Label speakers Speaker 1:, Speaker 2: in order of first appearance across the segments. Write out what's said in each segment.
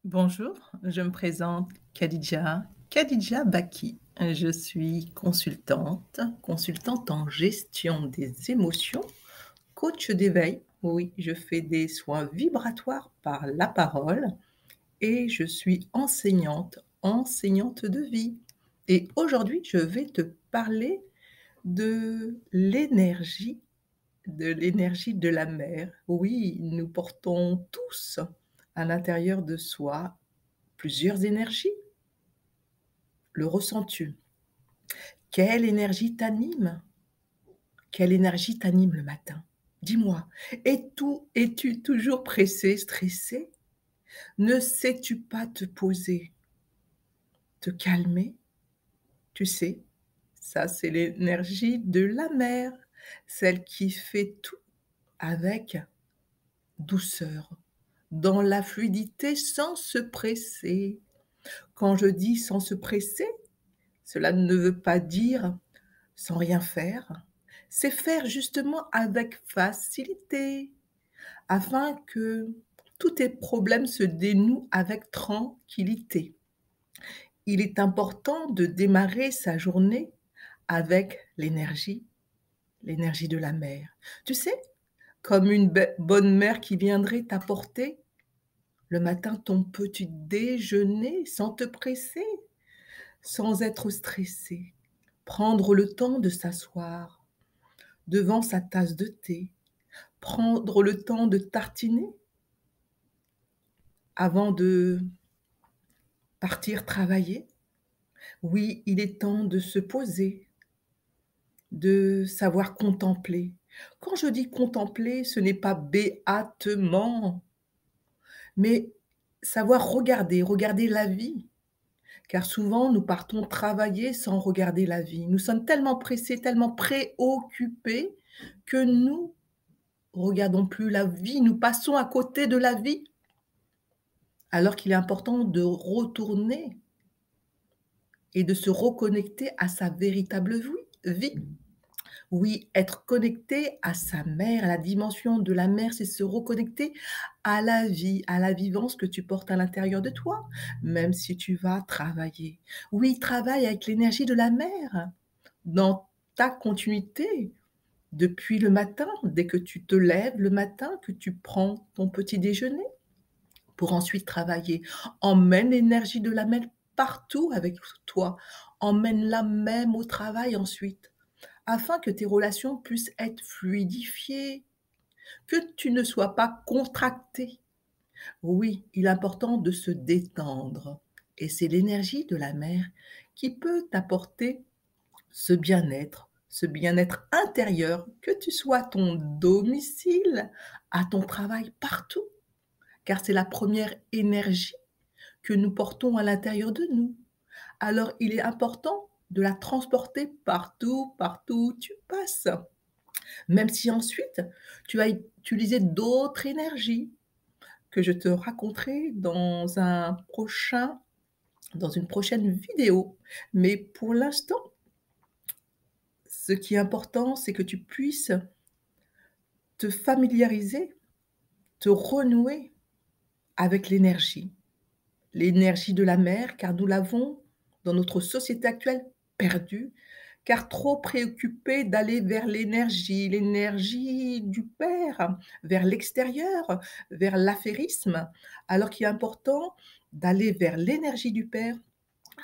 Speaker 1: Bonjour, je me présente Khadija Baki. Je suis consultante en gestion des émotions, coach d'éveil. Oui, je fais des soins vibratoires par la parole et je suis enseignante de vie. Et aujourd'hui, je vais te parler de l'énergie de la mer. Oui, nous portons tous à l'intérieur de soi plusieurs énergies. Le ressens-tu? Quelle énergie t'anime? Quelle énergie t'anime le matin? Dis-moi, es-tu toujours pressé, stressé? Ne sais-tu pas te poser, te calmer? Tu sais, ça c'est l'énergie de la mer, celle qui fait tout avec douceur, dans la fluidité, sans se presser. Quand je dis sans se presser, cela ne veut pas dire sans rien faire, c'est faire justement avec facilité, afin que tous tes problèmes se dénouent avec tranquillité. Il est important de démarrer sa journée avec l'énergie de la mer. Tu sais, comme une bonne mère qui viendrait t'apporter le matin ton petit déjeuner sans te presser, sans être stressé. Prendre le temps de s'asseoir devant sa tasse de thé, prendre le temps de tartiner avant de partir travailler. Oui, il est temps de se poser, de savoir contempler. Quand je dis contempler, ce n'est pas béatement, mais savoir regarder la vie. Car souvent, nous partons travailler sans regarder la vie. Nous sommes tellement pressés, tellement préoccupés que nous regardons plus la vie. Nous passons à côté de la vie. Alors qu'il est important de retourner et de se reconnecter à sa véritable vie. Oui, être connecté à sa mère, à la dimension de la mère, c'est se reconnecter à la vie, à la vivance que tu portes à l'intérieur de toi, même si tu vas travailler. Oui, travaille avec l'énergie de la mère dans ta continuité. Depuis le matin, dès que tu te lèves le matin, que tu prends ton petit déjeuner, pour ensuite travailler. Emmène l'énergie de la mer partout avec toi. Emmène-la même au travail ensuite, afin que tes relations puissent être fluidifiées, que tu ne sois pas contracté. Oui, il est important de se détendre. Et c'est l'énergie de la mer qui peut t'apporter ce bien-être intérieur, que tu sois à ton domicile, à ton travail, partout. Car c'est la première énergie que nous portons à l'intérieur de nous. Alors il est important de la transporter partout où tu passes. Même si ensuite tu vas utiliser d'autres énergies que je te raconterai dans une prochaine vidéo. Mais pour l'instant, ce qui est important, c'est que tu puisses te familiariser, te renouer avec l'énergie de la mer, car nous l'avons dans notre société actuelle perdue, car trop préoccupés d'aller vers l'énergie du Père, vers l'extérieur, vers l'affairisme, alors qu'il est important d'aller vers l'énergie du Père,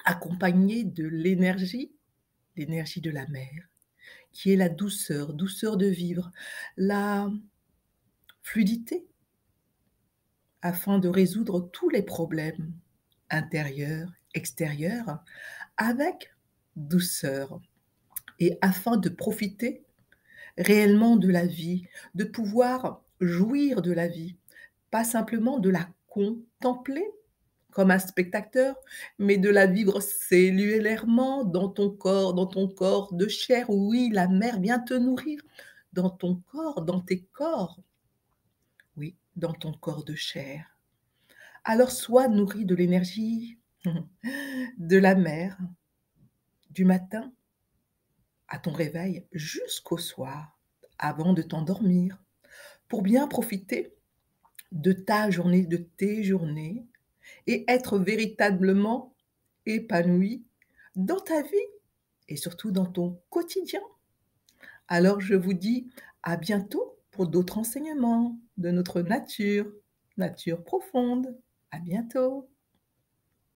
Speaker 1: accompagnée de l'énergie de la mer, qui est la douceur, douceur de vivre, la fluidité, afin de résoudre tous les problèmes intérieurs, extérieurs, avec douceur et afin de profiter réellement de la vie, de pouvoir jouir de la vie, pas simplement de la contempler comme un spectateur, mais de la vivre cellulairement dans ton corps de chair. Oui, la mer vient te nourrir dans ton corps, dans tes corps. Oui, dans ton corps de chair. Alors sois nourri de l'énergie de la mer, du matin à ton réveil jusqu'au soir, avant de t'endormir, pour bien profiter de ta journée, de tes journées, et être véritablement épanoui dans ta vie et surtout dans ton quotidien. Alors je vous dis à bientôt pour d'autres enseignements de notre nature, nature profonde. À bientôt.